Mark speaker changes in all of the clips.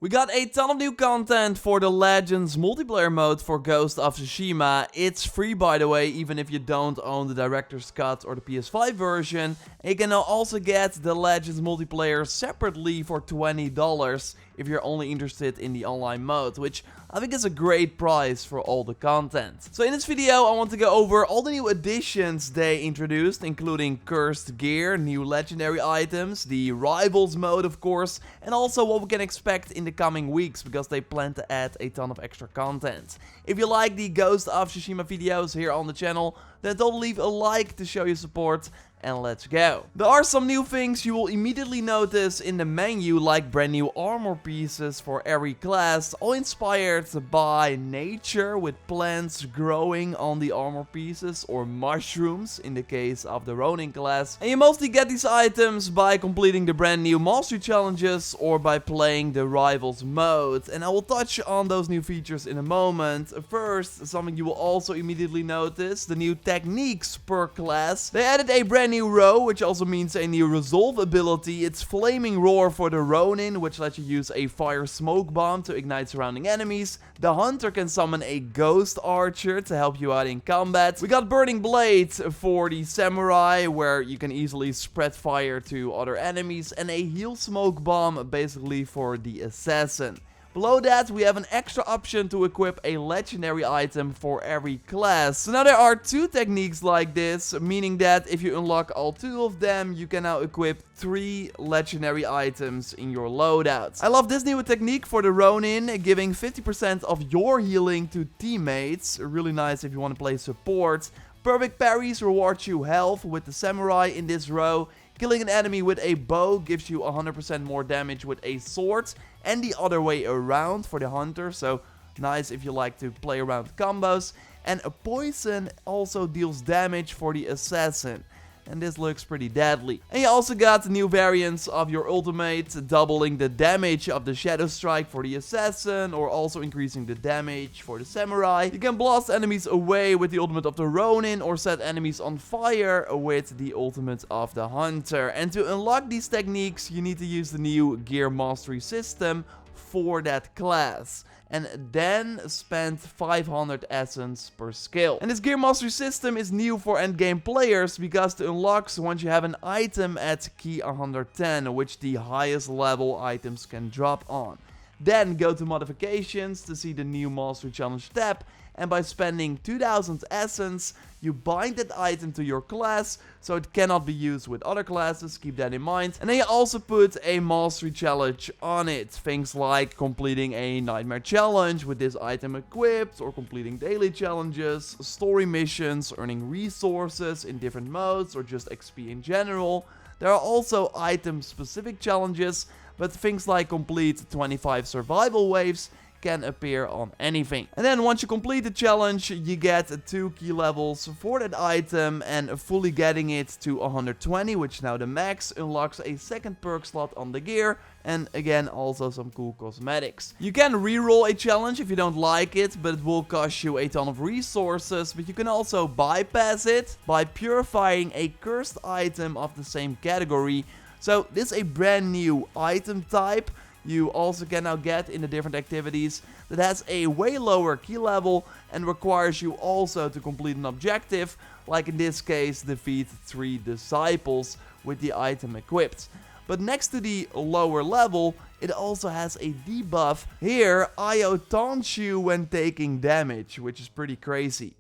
Speaker 1: We got a ton of new content for the Legends multiplayer mode for Ghosts of Tsushima. It's free, by the way, even if you don't own the Director's Cut or the PS5 version. And you can now also get the Legends multiplayer separately for $20 if you're only interested in the online mode, which I think is a great price for all the content. So in this video, I want to go over all the new additions they introduced, including cursed gear, new legendary items, the rivals mode of course, and also what we can expect in the coming weeks, because they plan to add a ton of extra content. If you like the Ghost of Tsushima videos here on the channel, then don't leave a like to show your support. And let's go. There are some new things you will immediately notice in the menu, like brand new armor pieces for every class, all inspired by nature, with plants growing on the armor pieces, or mushrooms in the case of the Ronin class. And you mostly get these items by completing the brand new mastery challenges or by playing the rivals mode. And I will touch on those new features in a moment. First, something you will also immediately notice, the new techniques per class. They added a brand new row, which also means a new resolve ability. It's Flaming Roar for the Ronin, which lets you use a fire smoke bomb to ignite surrounding enemies. The Hunter can summon a Ghost Archer to help you out in combat. We got Burning Blade for the Samurai, where you can easily spread fire to other enemies, and a Heal Smoke Bomb basically for the Assassin. Below that, we have an extra option to equip a legendary item for every class. So now there are two techniques like this, meaning that if you unlock all two of them, you can now equip 3 legendary items in your loadout. I love this new technique for the Ronin, giving 50% of your healing to teammates. Really nice if you want to play support. Perfect parries reward you health with the Samurai in this row. Killing an enemy with a bow gives you 100% more damage with a sword, and the other way around for the Hunter, so nice if you like to play around combos. And a poison also deals damage for the Assassin, and this looks pretty deadly. And you also got new variants of your ultimate, doubling the damage of the Shadow Strike for the Assassin, or also increasing the damage for the Samurai. You can blast enemies away with the ultimate of the Ronin, or set enemies on fire with the ultimate of the Hunter. And to unlock these techniques, you need to use the new Gear Mastery system for that class, and then spend 500 essence per skill. And this Gear Mastery system is new for endgame players, because it unlocks once you have an item at key 110, which the highest level items can drop on. Then go to modifications to see the new Mastery Challenge tab, and by spending 2000 essence, you bind that item to your class, so it cannot be used with other classes, keep that in mind. And then you also put a Mastery Challenge on it, things like completing a Nightmare Challenge with this item equipped, or completing daily challenges, story missions, earning resources in different modes, or just XP in general. There are also item-specific challenges, but things like complete 25 survival waves can appear on anything. And then once you complete the challenge, you get 2 key levels for that item, and fully getting it to 120, which is now the max, unlocks a second perk slot on the gear, and again also some cool cosmetics. You can reroll a challenge if you don't like it, but it will cost you a ton of resources. But you can also bypass it by purifying a cursed item of the same category. So this is a brand new item type you also can now get in the different activities, that has a way lower key level and requires you also to complete an objective, like in this case defeat 3 disciples with the item equipped. But next to the lower level, it also has a debuff. Here, IO taunts you when taking damage, which is pretty crazy.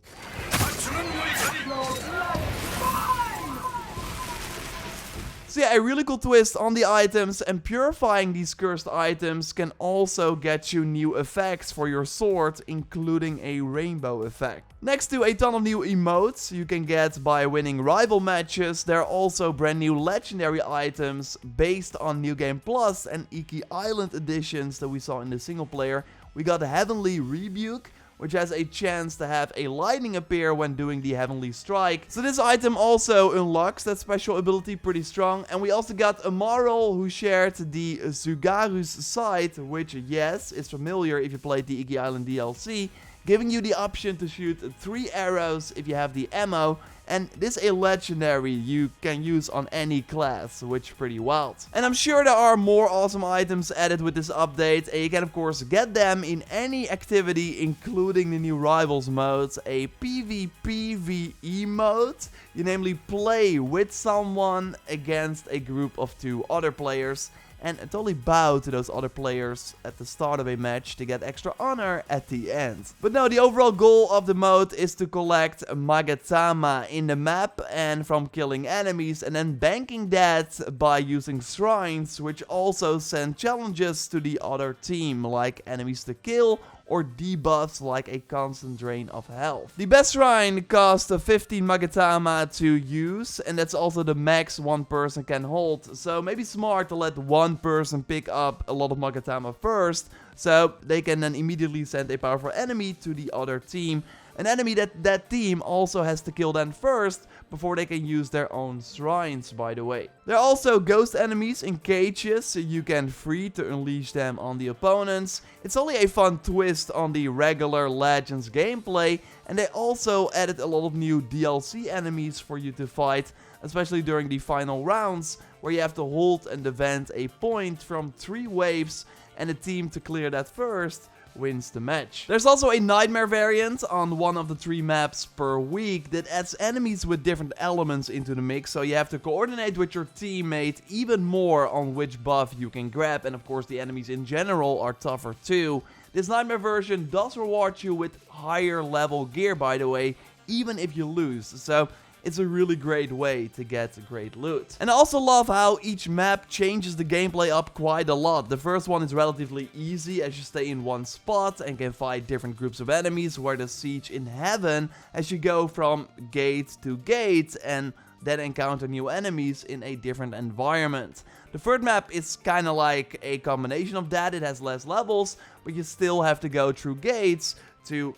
Speaker 1: So yeah, a really cool twist on the items, and purifying these cursed items can also get you new effects for your sword, including a rainbow effect. Next to a ton of new emotes you can get by winning rival matches, there are also brand new legendary items based on New Game Plus and Iki Island editions that we saw in the single player. We got the Heavenly Rebuke, which has a chance to have a lightning appear when doing the Heavenly Strike. So this item also unlocks that special ability pretty strong. And we also got Amaral, who shared the Tsugaru's Sight, which, yes, is familiar if you played the Iki Island DLC, giving you the option to shoot 3 arrows if you have the ammo, and this is a legendary you can use on any class, which is pretty wild. And I'm sure there are more awesome items added with this update, and you can of course get them in any activity, including the new Rivals mode, a PvPvE mode. You namely play with someone against a group of 2 other players, and totally bow to those other players at the start of a match to get extra honor at the end. But no, the overall goal of the mode is to collect Magatama in the map and from killing enemies, and then banking that by using shrines, which also send challenges to the other team, like enemies to kill or debuffs like a constant drain of health. The best shrine costs 15 Magatama to use, and that's also the max one person can hold, so maybe smart to let one person pick up a lot of Magatama first, so they can then immediately send a powerful enemy to the other team. An enemy that team also has to kill then first, before they can use their own shrines, by the way. There are also ghost enemies in cages, so you can free to unleash them on the opponents. It's only a fun twist on the regular Legends gameplay, and they also added a lot of new DLC enemies for you to fight, especially during the final rounds, where you have to hold and defend a point from 3 waves, and the team to clear that first wins the match. There's also a nightmare variant on one of the 3 maps per week that adds enemies with different elements into the mix, so you have to coordinate with your teammate even more on which buff you can grab, and of course the enemies in general are tougher too. This nightmare version does reward you with higher level gear, by the way, even if you lose, so it's a really great way to get great loot. And I also love how each map changes the gameplay up quite a lot. The first one is relatively easy as you stay in one spot and can fight different groups of enemies, where the Siege in Heaven as you go from gate to gate and then encounter new enemies in a different environment. The third map is kind of like a combination of that. It has less levels, but you still have to go through gates to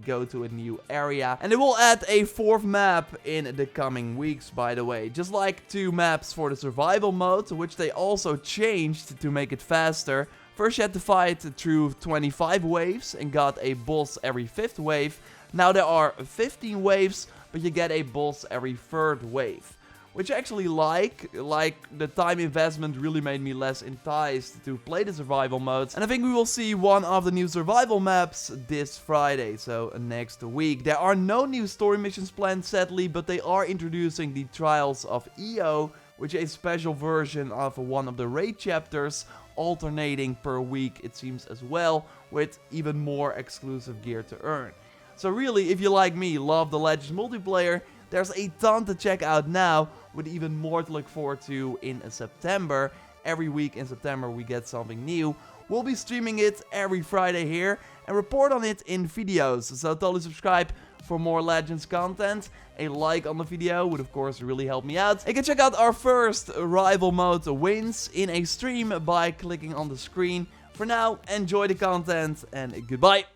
Speaker 1: go to a new area. And they will add a 4th map in the coming weeks, by the way. Just like 2 maps for the survival mode, which they also changed to make it faster. First you had to fight through 25 waves and got a boss every 5th wave. Now there are 15 waves, but you get a boss every 3rd wave. Which I actually like the time investment really made me less enticed to play the survival modes. And I think we will see one of the new survival maps this Friday, so next week. There are no new story missions planned, sadly, but they are introducing the Trials of EO, which is a special version of one of the raid chapters, alternating per week it seems as well, with even more exclusive gear to earn. So really, if you like me, love the Legends multiplayer, there's a ton to check out now, with even more to look forward to in September. Every week in September we get something new. We'll be streaming it every Friday here and report on it in videos. So totally subscribe for more Legends content. A like on the video would of course really help me out. You can check out our first rival mode wins in a stream by clicking on the screen. For now, enjoy the content and goodbye.